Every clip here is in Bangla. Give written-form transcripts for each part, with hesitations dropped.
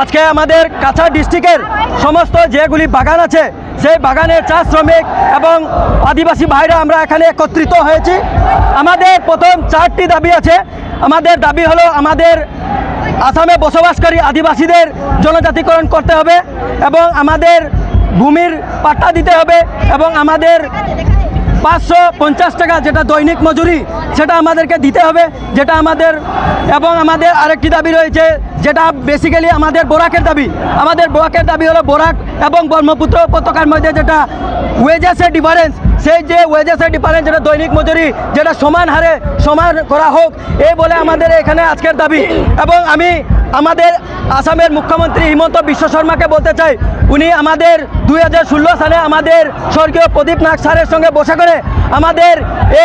আজকে আমাদের কাছাড় ডিস্ট্রিক্টের সমস্ত যেগুলি বাগান আছে সেই বাগানের চা শ্রমিক এবং আদিবাসী ভাইরা আমরা এখানে একত্রিত হয়েছি। আমাদের প্রথম 4টি দাবি আছে। আমাদের দাবি হলো আমাদের আসামে বসবাসকারী আদিবাসীদের জনজাতিকরণ করতে হবে এবং আমাদের ভূমির পাট্টা দিতে হবে এবং আমাদের 550 টাকা যেটা দৈনিক মজুরি সেটা আমাদেরকে দিতে হবে, যেটা আমাদের। এবং আমাদের আরেকটি দাবি রয়েছে যেটা বেসিক্যালি আমাদের বোরাকের দাবি। আমাদের বোরাকের দাবি হলো বোরাক এবং ব্রহ্মপুত্র উপত্যকার মধ্যে যেটা ওয়েজেসের ডিফারেন্স, সেই যে ওয়েজেসের ডিফারেন্স যেটা দৈনিক মজুরি যেটা সমান হারে সমান করা হোক, এই বলে আমাদের এখানে আজকের দাবি। এবং আমি আমাদের আসামের মুখ্যমন্ত্রী হিমন্ত বিশ্ব শর্মাকে বলতে চাই, উনি আমাদের 2016 সালে আমাদের স্বর্গীয় প্রদীপ নাগ স্যারের সঙ্গে বসে করে আমাদের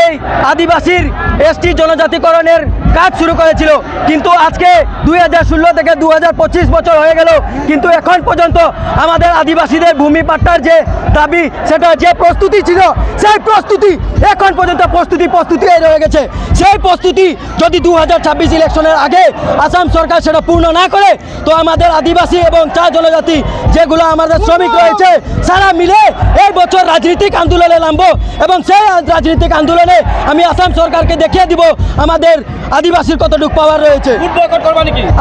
এই আদিবাসীর এসটি জনজাতিকরণের কাজ শুরু করেছিল। কিন্তু আজকে 2016 থেকে 2025 বছর হয়ে গেল, কিন্তু এখন পর্যন্ত আমাদের আদিবাসীদের ভূমি পাট্টার যে দাবি সেটা যে প্রস্তুতি ছিল সেই প্রস্তুতি এখন পর্যন্ত প্রস্তুতি রয়ে গেছে। সেই প্রস্তুতি যদি 2026 ইলেকশনের আগে আসাম সরকার সেটা পূর্ণ না করে, তো আমাদের আদিবাসী এবং চা জনজাতি যেগুলো আমাদের শ্রমিক রয়েছে সারা মিলে এই বছর রাজনৈতিক আন্দোলনে নামবো এবং সেই রাজনৈতিক আন্দোলনে আমি আসাম সরকারকে দেখিয়ে দিব আমাদের আদিবাসীর কতটুকু পাওয়ার রয়েছে।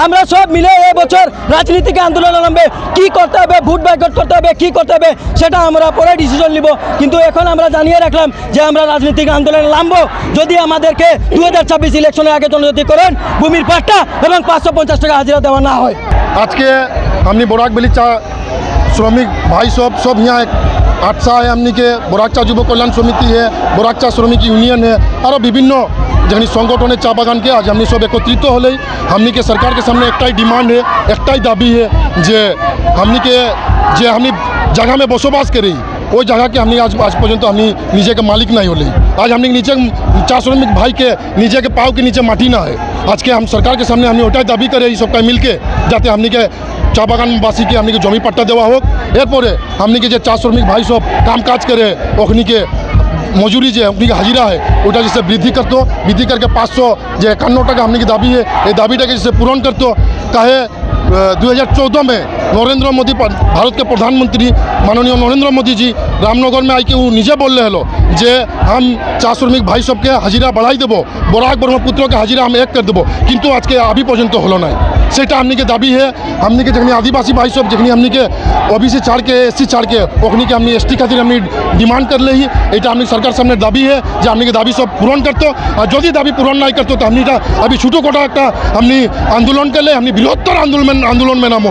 আমরা সব মিলে এই বছর রাজনৈতিক আন্দোলনে নামবে। কি করতে হবে, ভোট বয়কট করতে হবে, কি করতে হবে সেটা আমরা পরে ডিসিশন নিব। কিন্তু এখন আমরা জানিয়ে রাখলাম যে আমরা রাজনৈতিক আন্দোলনে নামবো যদি আমাদেরকে 2026 ইলেকশনের আগে জনজাতিকরণ, ভূমির পাট্টা এবং 550 টাকা হাজিরা দেওয়া না হয়। আজকে हमने बोराक बेली चा श्रमिक भाई सब यहाँ आटसा है, हमने के बोराक चा युव कल्याण समिति है, बोराक चा श्रमिक यूनियन है और विभिन्न जखनी संगठन चा बागान के आज हमने सब एकत्रित हले। हमने के सरकार के सामने एकटाई डिमांड है, एकटाई दाबी है जे हमने के जे हमने जगह में बसबास करी वो जगह के हमने आज पर्यंत हमने नीचे के मालिक नहीं होले। आज हमने नीचे चा श्रमिक भाई के नीचे के पाव के नीचे माटी ना है। आज के हम सरकार के सामने हमने ओटाई दाबी करे सबका मिल के जाते हमने के चा बागानबासी के हमने के जमी पट्टा देवा होक। एरपरे हमने के चा श्रमिक भाई सब काम काज करे ओखनी के मजूरी जो अपनी हाजिरा है ওটা जैसे वृद्धि करके 500 जो 51 टाका हमने की दाबी है, ये दाबीटा के जैसे पूर्ण करते काहे 2014 में नरेंद्र मोदी भारत के प्रधानमंत्री माननीय नरेंद्र मोदी जी रामनगर में आई के वो निजे बोल रहे हलो जे हम चा श्रमिक भाई सबके हाजिरा बढ़ाई देव, बोराक ब्रह्मपुत्र के हाजिरा हम एक कर देव, किंतु आज के अभी पर्यंत हलो ना। सेटा हमने के दाबी है। हमने के जखनी आदिवासी भाई सब जखनी हमने के ओबीसी छाड़ के एससी छाड़ के ओखनी के हमने एसटी खातिर हमने डिमांड कर ली। এটা हमने सरकार सामने दाबी है যে हमने के दाबी सब पूरण करते और যদি दाबी पूरण नहीं करते तो हमने अभी छोटो कोटा একটা हमने आंदोलन कर ले, हमने बृहत्तर आंदोलन में नामो।